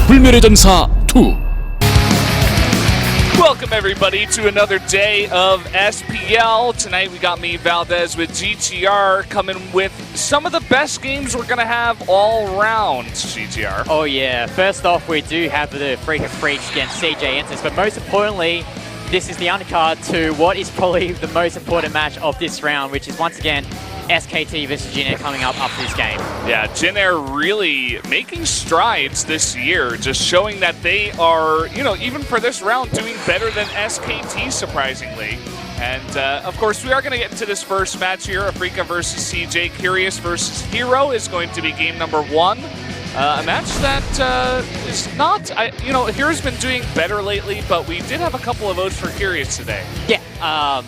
불멸의 전사 2. Welcome everybody to another day of SPL. Tonight we got me, Valdez, with GTR coming with some of the best games we're going to have all round, GTR. Oh yeah, first off we do have the Afreeca Freaks against CJ Enters, but most importantly, this is the undercard to what is probably the most important match of this round, which is once again SKT versus Jin Air coming up after this game. Yeah, Jin Air really making strides this year, just showing that they are, you know, even for this round, doing better than SKT, surprisingly. And, of course, we are going to get into this first match here, Afreeca versus CJ. Curious versus herO is going to be game number 1. A match that is not, you know, herO's been doing better lately, but we did have a couple of votes for Curious today. Yeah,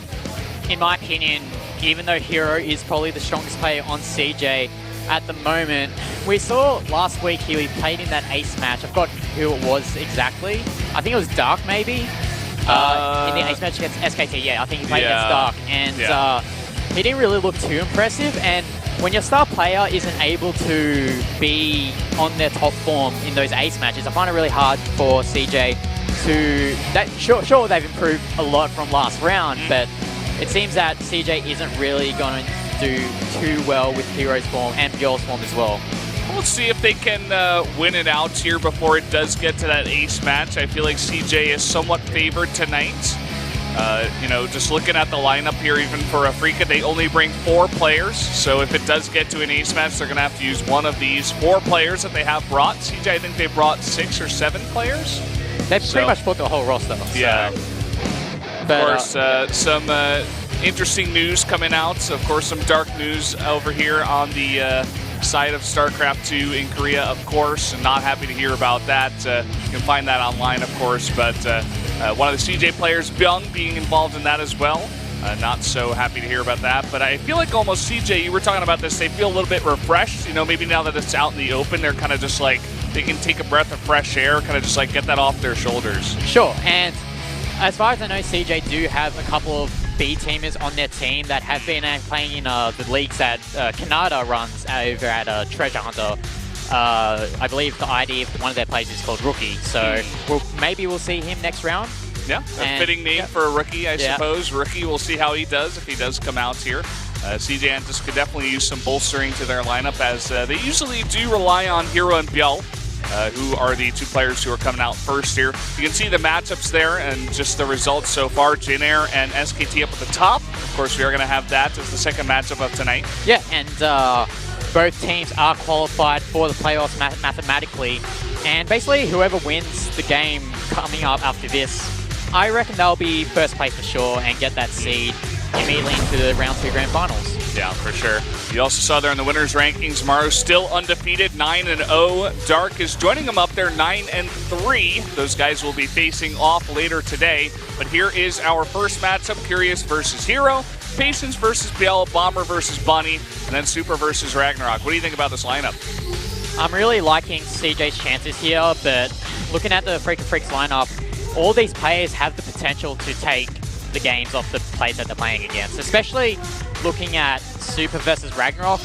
in my opinion, even though herO is probably the strongest player on CJ at the moment, we saw last week he played in that ace match. I forgot who it was exactly. I think it was Dark, maybe? In the ace match against SKT, yeah, I think he played against Dark. And he didn't really look too impressive. And when your star player isn't able to be on their top form in those ace matches, I find it really hard for CJ to... Sure, they've improved a lot from last round, but it seems that CJ isn't really going to do too well with herO's form and Bjorn's form as well. We'll see if they can win it out here before it does get to that ace match. I feel like CJ is somewhat favored tonight. You know, just looking at the lineup here, even for Afreeca, they only bring 4 players. So if it does get to an ace match, they're going to have to use one of these 4 players that they have brought. CJ, I think they brought 6 or 7 players. They've pretty much put the whole roster. Yeah. So. Of course, some interesting news coming out. Of course, some dark news over here on the side of Starcraft 2 in Korea, of course. I'm not happy to hear about that. You can find that online, of course. But one of the CJ players, Byung, being involved in that as well. Not so happy to hear about that. But I feel like almost CJ, you were talking about this, they feel a little bit refreshed. You know, maybe now that it's out in the open, they're kind of just like, they can take a breath of fresh air, kind of just like get that off their shoulders. Sure, and as far as I know, CJ do have a couple of B-teamers on their team that have been playing in the leagues that Canada runs over at Treasure Hunter. I believe the ID of one of their players is called Rookie, so maybe we'll see him next round. Yeah, a fitting name for a rookie, I suppose. Rookie, we'll see how he does if he does come out here. CJ Antis could definitely use some bolstering to their lineup, as they usually do rely on herO and Bjell, who are the 2 players who are coming out first here. You can see the matchups there and just the results so far. Jin Air and SKT up at the top. Of course, we are going to have that as the second matchup of tonight. Yeah, and both teams are qualified for the playoffs mathematically. And basically, whoever wins the game coming up after this, I reckon they'll be first place for sure and get that seed immediately into the round 2 grand finals. Yeah, for sure. You also saw there in the winners rankings, Maru still undefeated, 9-0. Dark is joining them up there, 9-3. Those guys will be facing off later today. But here is our first matchup, Curious versus herO, Patience versus Biel, Bomber versus Bunny, and then Super versus Ragnarok. What do you think about this lineup? I'm really liking CJ's chances here, but looking at the Afreeca Freaks lineup, all these players have the potential to take the games off the players that they're playing against, especially looking at Super versus Ragnarok.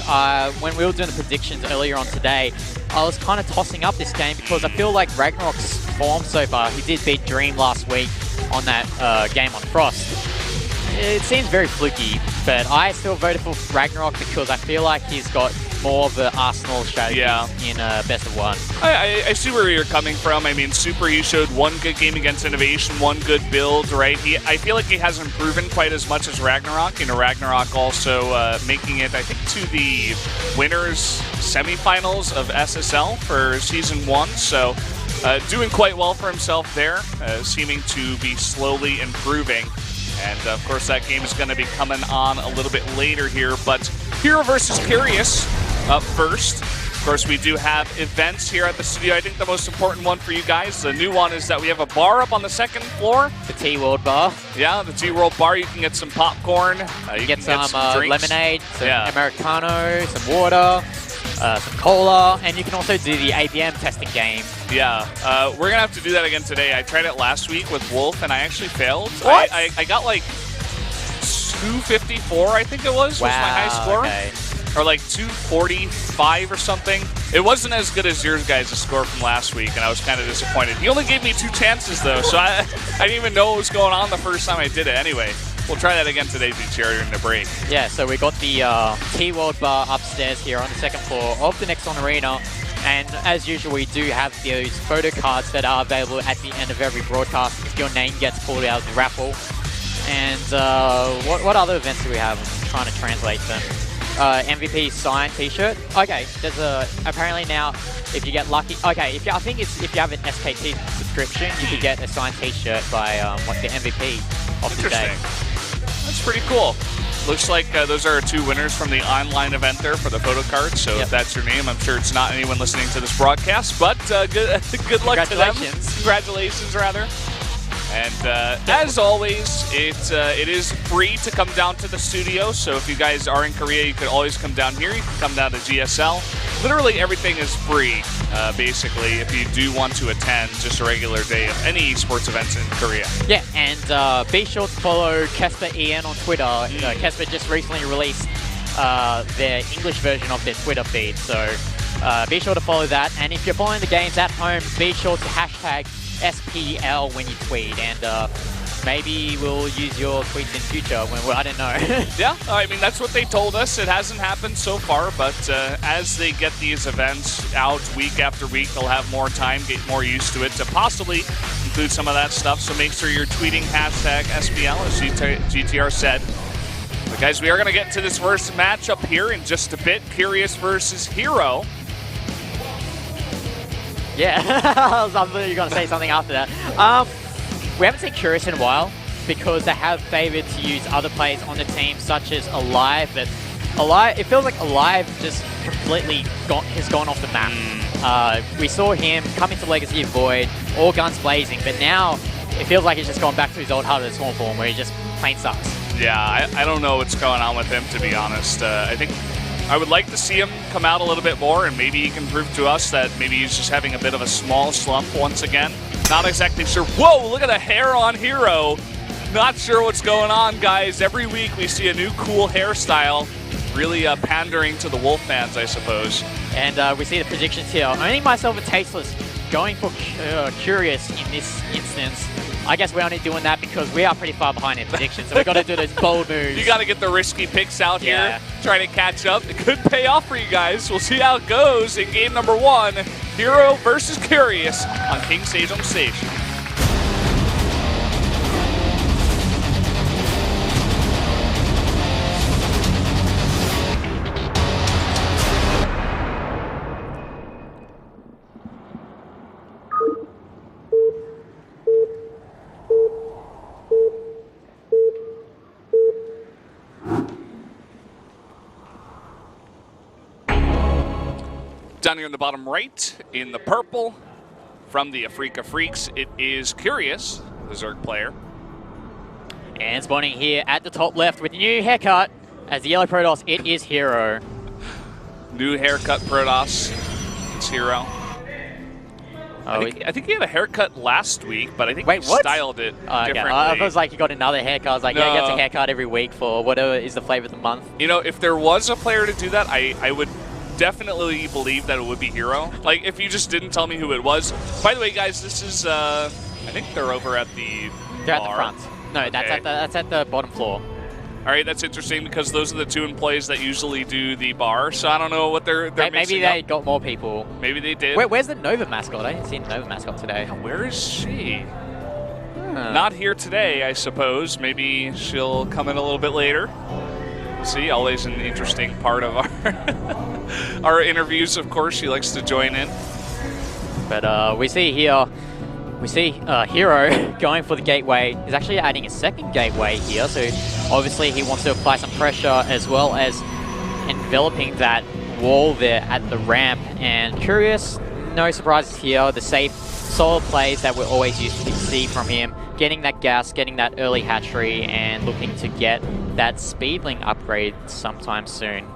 When we were doing the predictions earlier on today, I was kind of tossing up this game because I feel like Ragnarok's form so far, he did beat Dream last week on that game on Frost. It seems very fluky, but I still voted for Ragnarok because I feel like he's got more of the Arsenal strategy in best of 1. I see where you're coming from. I mean, Super, he showed 1 good game against Innovation, 1 good build, right? I feel like he hasn't proven quite as much as Ragnarok. You know, Ragnarok also making it, I think, to the winners semifinals of SSL for Season 1. So doing quite well for himself there, seeming to be slowly improving. And, of course, that game is going to be coming on a little bit later here. But herO versus Curious up first. Of course, we do have events here at the studio. I think the most important one for you guys, the new one, is that we have a bar up on the 2nd floor. The T-World bar. Yeah, the T-World bar. You can get some popcorn. You get can some lemonade, some Americano, some water, some cola, and you can also do the ABM testing game. Yeah, we're going to have to do that again today. I tried it last week with Wolf, and I actually failed. What? I got like 254, I think it was my high score. Okay. or like 245 or something. It wasn't as good as yours guys' score from last week, and I was kind of disappointed. He only gave me 2 chances though, so I didn't even know what was going on the first time I did it. Anyway, we'll try that again today, GTR, during the break. Yeah, so we got the T-World bar upstairs here on the second floor of the Nexon Arena. And as usual, we do have those photo cards that are available at the end of every broadcast if your name gets pulled out of the raffle. And what other events do we have? I'm trying to translate them. MVP signed T-shirt. Okay, there's apparently now if you get lucky. Okay, I think it's if you have an SKT subscription, you could get a signed T-shirt by the MVP of the day. That's pretty cool. Looks like those are 2 winners from the online event there for the photo cards. So if that's your name, I'm sure it's not anyone listening to this broadcast, but good luck to them. Congratulations, rather. And as always, it is free to come down to the studio. So if you guys are in Korea, you could always come down here. You can come down to GSL. Literally everything is free, basically, if you do want to attend just a regular day of any esports events in Korea. Yeah, and be sure to follow Kesper EN on Twitter. Kesper just recently released their English version of their Twitter feed. So be sure to follow that. And if you're following the games at home, be sure to hashtag SPL when you tweet, and maybe we'll use your tweets in future when I don't know. Yeah, I mean, that's what they told us. It hasn't happened so far, but as they get these events out week after week, they'll have more time, get more used to it, to possibly include some of that stuff. So make sure you're tweeting hashtag SPL, as GTR said. But guys, we are going to get to this first matchup here in just a bit. Curious versus herO. Yeah, I was literally going to say something after that. We haven't seen Curious in a while because they have favored to use other players on the team, such as Alive. But Alive, it feels like Alive just completely has gone off the map. We saw him come into Legacy of Void, all guns blazing, but now it feels like he's just gone back to his old Heart of the Swarm form, where he just plain sucks. Yeah, I don't know what's going on with him, to be honest. I think I would like to see him come out a little bit more, and maybe he can prove to us that maybe he's just having a bit of a small slump once again. Not exactly sure. Whoa, look at the hair on herO. Not sure what's going on, guys. Every week we see a new cool hairstyle. Really pandering to the Wolf fans, I suppose. And we see the predictions here. Only myself and Tasteless going for Curious in this instance. I guess we're only doing that because we are pretty far behind in predictions, so we've got to do those bold moves. You got to get the risky picks out here, trying to catch up. It could pay off for you guys. We'll see how it goes in game number 1. herO versus Curious on King Sejong stage. Down here in the bottom right, in the purple, from the Afreeca Freaks, it is Curious, the Zerg player. And spawning here at the top left with a new haircut as the yellow Protoss, it is herO. New haircut Protoss, it's herO. I think he had a haircut last week, but I think he styled it differently. I was like, you got another haircut. I was like, yeah, he gets a haircut every week for whatever is the flavor of the month. You know, if there was a player to do that, I would definitely believe that it would be herO. Like, if you just didn't tell me who it was. By the way, guys, this is, I think they're over at the They're bar. at the front. No, okay. that's at the bottom floor. All right, that's interesting because those are the 2 employees that usually do the bar, so I don't know what they're maybe they got more people. Maybe they did. Where's the Nova mascot? I didn't see the Nova mascot today. Where is she? Not here today, I suppose. Maybe she'll come in a little bit later. See, always an interesting part of our interviews, of course. She likes to join in. But we see here, herO going for the gateway. He's actually adding a second gateway here, so obviously he wants to apply some pressure as well as enveloping that wall there at the ramp. And Curious, no surprises here. The safe, solid plays that we're always used to see from him. Getting that gas, getting that early hatchery, and looking to get that Speedling upgrade sometime soon.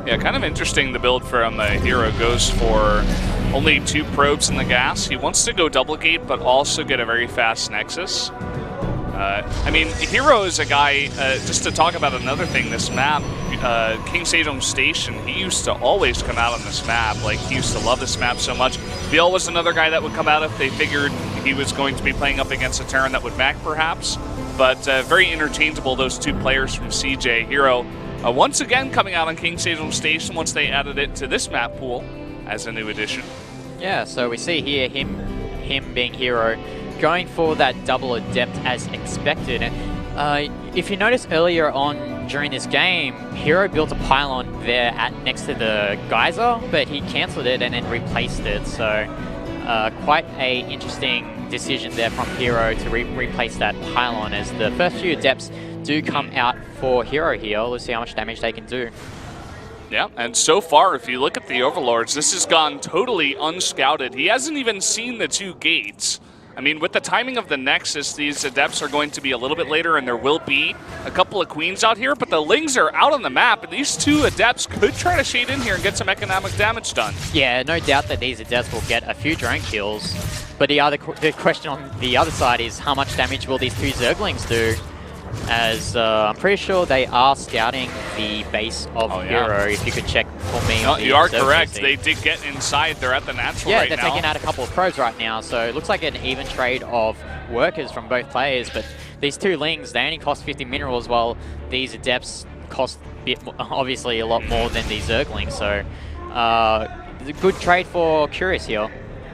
Yeah, kind of interesting the build from herO goes for only 2 probes in the gas. He wants to go double gate, but also get a very fast Nexus. I mean, herO is a guy, just to talk about another thing, this map, King Sejong Station, he used to always come out on this map. Like, he used to love this map so much. Bill was another guy that would come out if they figured he was going to be playing up against a Terran that would mech, perhaps. But very interchangeable, those two players from CJ. herO, once again coming out on King Sejong Station once they added it to this map pool as a new addition. Yeah, so we see here him being herO, going for that double adept as expected. And if you notice earlier on during this game, herO built a pylon there next to the geyser, but he cancelled it and then replaced it. So quite a interesting decision there from herO to replace that pylon, as the first few adepts do come out for herO here. Let's see how much damage they can do. Yeah, and so far, if you look at the Overlords, this has gone totally unscouted. He hasn't even seen the two gates. I mean, with the timing of the Nexus, these Adepts are going to be a little bit later, and there will be a couple of Queens out here, but the Lings are out on the map, and these two Adepts could try to shade in here and get some economic damage done. Yeah, no doubt that these Adepts will get a few drone kills, but the question on the other side is how much damage will these two Zerglings do? As I'm pretty sure they are scouting the base of herO, if you could check for me. No, you are correct. They did get inside. They're at the natural right now. Yeah, they're taking out a couple of probes right now, so it looks like an even trade of workers from both players, but these two Lings, they only cost 50 minerals, while these Adepts cost obviously a lot more than these Zerglings, so a good trade for Curious here.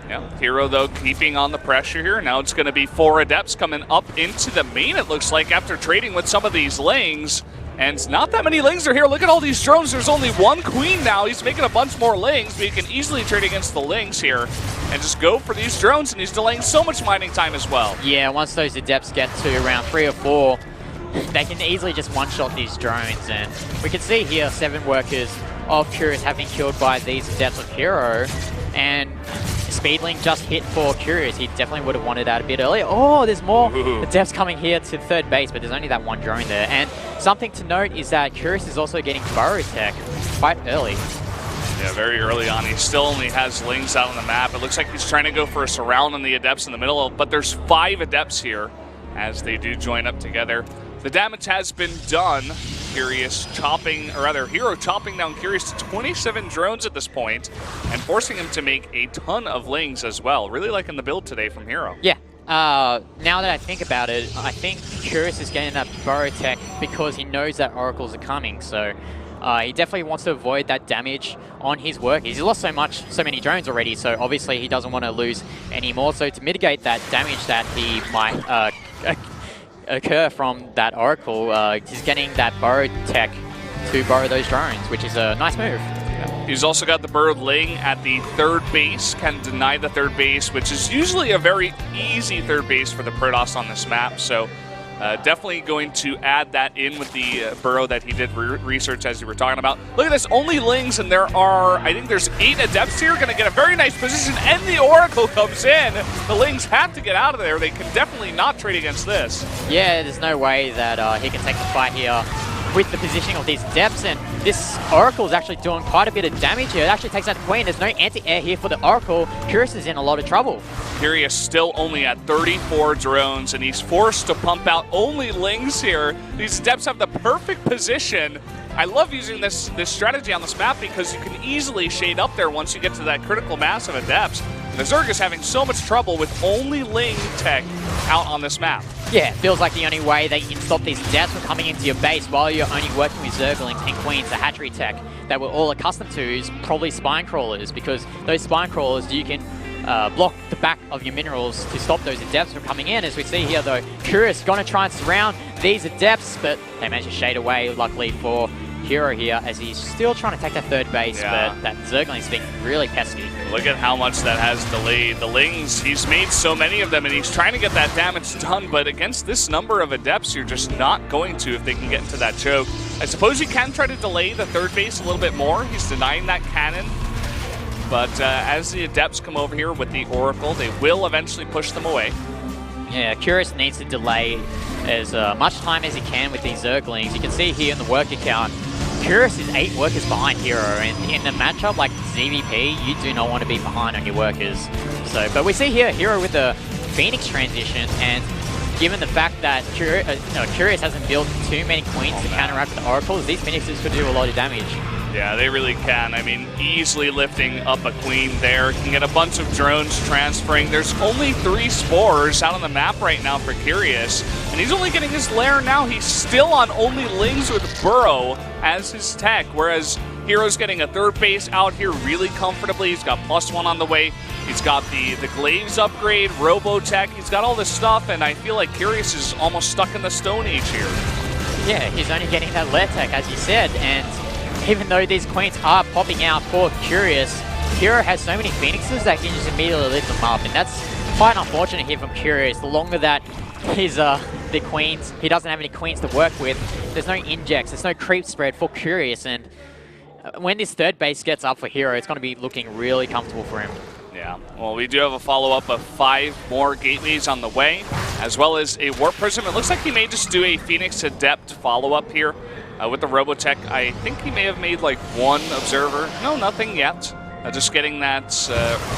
Yeah, herO, though, keeping on the pressure here. Now it's going to be 4 Adepts coming up into the main, it looks like, after trading with some of these Lings. And not that many Lings are here. Look at all these drones. There's only one Queen now. He's making a bunch more Lings, but he can easily trade against the Lings here and just go for these drones, and he's delaying so much mining time as well. Yeah, once those Adepts get to around 3 or 4, they can easily just one-shot these drones. And we can see here 7 workers of Curious have been killed by these Adepts of herO. And Speedling just hit for Curious. He definitely would have wanted that a bit earlier. Oh, there's more Adepts coming here to third base, but there's only that one drone there. And something to note is that Curious is also getting burrow tech quite early. Yeah, very early on. He still only has Lings out on the map. It looks like he's trying to go for a surround on the Adepts in the middle, but there's 5 Adepts here as they do join up together. The damage has been done. Curious chopping, or rather, herO chopping down Curious to 27 drones at this point and forcing him to make a ton of Lings as well. Really liking the build today from herO. Yeah. Now that I think about it, I think Curious is getting that burrow tech because he knows that Oracles are coming. So he definitely wants to avoid that damage on his work. He's lost so many drones already, so obviously he doesn't want to lose any more. So to mitigate that damage that he might occur from that Oracle, he's getting that burrow tech to burrow those drones, which is a nice move. He's also got the burrowed Ling at the third base, can deny the third base, which is usually a very easy third base for the Protoss on this map. So definitely going to add that in with the burrow that he did research as you were talking about. Look at this, only Lings, and there are, I think there's 8 Adepts here, going to get a very nice position, and the Oracle comes in. The Lings have to get out of there. They can definitely not trade against this. Yeah, there's no way that he can take the fight here with the positioning of these Adepts, and this Oracle is actually doing quite a bit of damage here. It actually takes out the Queen. There's no anti-air here for the Oracle. Curious is in a lot of trouble. Curious still only at 34 drones, and he's forced to pump out only Lings here. These Adepts have the perfect position. I love using this strategy on this map because you can easily shade up there once you get to that critical mass of Adepts. The Zerg is having so much trouble with only Ling tech out on this map. Yeah, it feels like the only way that you can stop these Adepts from coming into your base while you're only working with Zerglings and Queens, the hatchery tech that we're all accustomed to, is probably Spine Crawlers, because those Spine Crawlers, you can block the back of your minerals to stop those Adepts from coming in. As we see here though, Curious going to try and surround these Adepts, but they manage to shade away, luckily for herO here, as he's still trying to take that third base, but that Zergling's being really pesky. Look at how much that has delayed. The Lings, he's made so many of them, and he's trying to get that damage done, but against this number of Adepts, you're just not going to if they can get into that choke. I suppose he can try to delay the third base a little bit more. He's denying that cannon, but as the Adepts come over here with the Oracle, they will eventually push them away. Yeah, Curious needs to delay as much time as he can with these Zerglings. You can see here in the worker count, Curious is 8 workers behind herO, and in a matchup like ZVP, you do not want to be behind on your workers. So, but we see here herO with the Phoenix transition, and given the fact that Curious hasn't built too many queens to counteract the oracles, these Phoenixes could do a lot of damage. Yeah, they really can. I mean, easily lifting up a queen there. Can get a bunch of drones transferring. There's only 3 spores out on the map right now for Curious, and he's only getting his lair now. He's still on only Lings with burrow as his tech, whereas herO's getting a 3rd base out here really comfortably. He's got +1 on the way. He's got the Glaives upgrade, Robotech. He's got all this stuff, and I feel like Curious is almost stuck in the Stone Age here. Yeah, he's only getting that lair tech, as you said, and even though these queens are popping out for Curious, herO has so many Phoenixes that he can just immediately lift them up, and that's quite unfortunate here from Curious. The longer that his the queens, he doesn't have any queens to work with, there's no injects, there's no creep spread for Curious, and when this 3rd base gets up for herO, it's going to be looking really comfortable for him. Yeah, well, we do have a follow-up of 5 more gateways on the way, as well as a Warp Prism. It looks like he may just do a Phoenix Adept follow-up here. With the Robotech, I think he may have made like 1 observer. No, nothing yet. Just getting that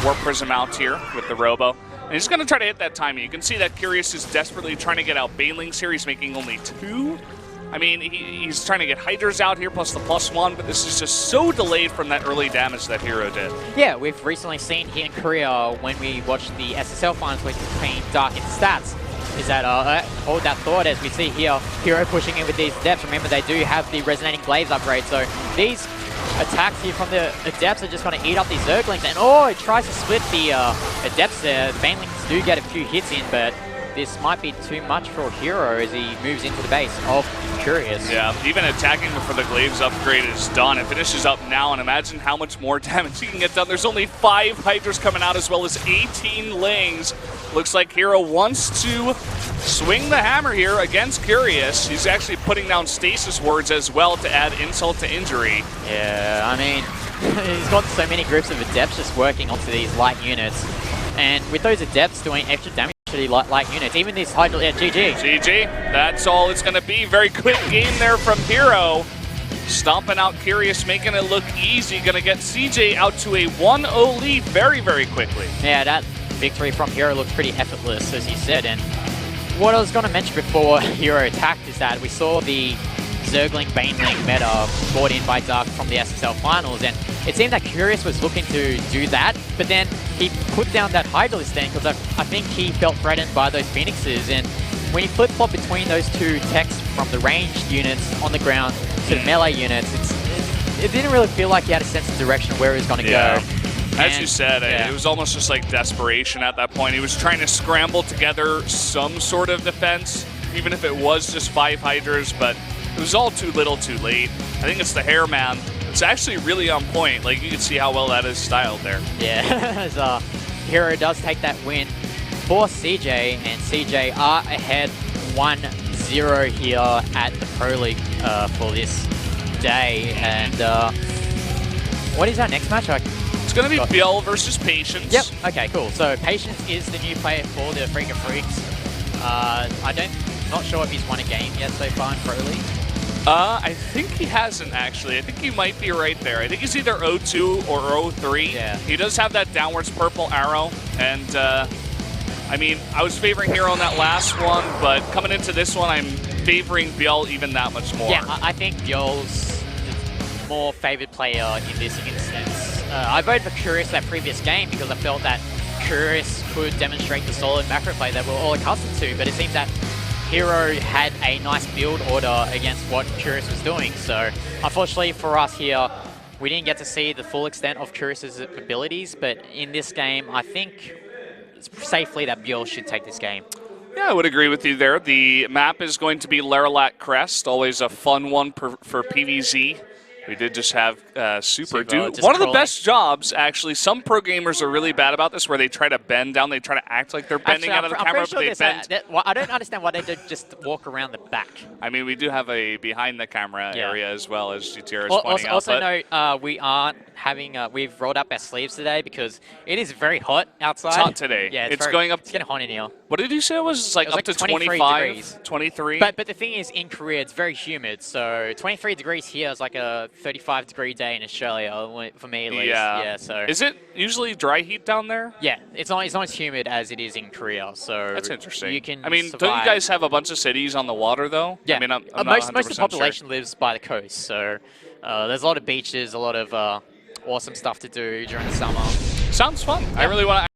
Warp Prism out here with the Robo. And he's going to try to hit that timing. You can see that Curious is desperately trying to get out Banelings here. He's making only 2. I mean, he's trying to get Hydras out here plus the +1, but this is just so delayed from that early damage that herO did. Yeah, we've recently seen here in Korea when we watched the SSL finals between Dark and Stats, is that hold that thought as we see here herO pushing in with these Adepts. Remember, they do have the Resonating Glaives upgrade, so these attacks here from the Adepts are just going to eat up these Zerglings, and it tries to split the Adepts there. The Banelings do get a few hits in, but this might be too much for herO as he moves into the base of Curious. Yeah, even attacking before the Glaives upgrade is done. It finishes up now, and imagine how much more damage he can get done. There's only 5 Hydras coming out as well as 18 Lings. Looks like herO wants to swing the hammer here against Curious. He's actually putting down Stasis Wards as well to add insult to injury. Yeah, I mean, he's got so many groups of Adepts just working onto these light units. And with those Adepts doing extra damage to the light units, even these Hydra, GG. GG, that's all it's going to be. Very quick game there from herO. Stomping out Curious, making it look easy. Going to get CJ out to a 1-0 lead very, very quickly. Yeah, that victory from herO looks pretty effortless, as you said. And what I was going to mention before herO attacked is that we saw the Zergling Baneling meta brought in by Dark from the SSL finals, and it seemed that Curious was looking to do that, but then he put down that Hydralisk stand because I think he felt threatened by those Phoenixes, and when he flip-flop between those 2 techs from the ranged units on the ground to the melee units, it didn't really feel like he had a sense of direction where he was going to go. As you said, it was almost just like desperation at that point. He was trying to scramble together some sort of defense, even if it was just 5 Hydras, but it was all too little too late. I think it's the hair, man. It's actually really on point. Like, you can see how well that is styled there. Yeah, as herO does take that win for CJ, and CJ are ahead 1-0 here at the Pro League for this day. And what is our next match? It's going to be Bill versus Patience. Yep, okay, cool. So Patience is the new player for the Afreeca Freaks. Not sure if he's won a game yet so far in Pro League. I think he hasn't, actually. I think he might be right there. I think he's either 0-2 or 0-3. Yeah. He does have that downwards purple arrow, and I mean, I was favoring herO in that last one, but coming into this one, I'm favoring Biel even that much more. Yeah, I think Biel's the more favored player in this instance. I voted for Curious that previous game because I felt that Curious could demonstrate the solid macro play that we're all accustomed to, but it seems that herO had a nice build order against what Curious was doing. So unfortunately for us here, we didn't get to see the full extent of Curious's abilities, but in this game, I think safely that Biel should take this game. Yeah, I would agree with you there. The map is going to be Laralat Crest, always a fun one for PvZ. We did just have Super do one of the best jobs, actually. Some pro gamers are really bad about this, where they try to bend down. They try to act like they're bending out of the camera, but they bend. I don't understand why they don't just walk around the back. I mean, we do have a behind-the-camera area as well, as GTR is pointing out. Also, no, we aren't having. We've rolled up our sleeves today because it is very hot outside. It's hot today. Yeah, it's going up. It's getting hot in here. What did you say it was? Like It was up like to 23 25? degrees. 23? But the thing is, in Korea, it's very humid. So 23 degrees here is like a 35-degree day in Australia, for me at least. Yeah. So is it usually dry heat down there? yeah, it's not as humid as it is in Korea. So That's interesting. You can. I mean, survive. don't you guys have a bunch of cities on the water though? Yeah. I mean, I'm not most of 100% the sure. population lives by the coast. So there's a lot of beaches, a lot of awesome stuff to do during the summer. Sounds fun. I really want to.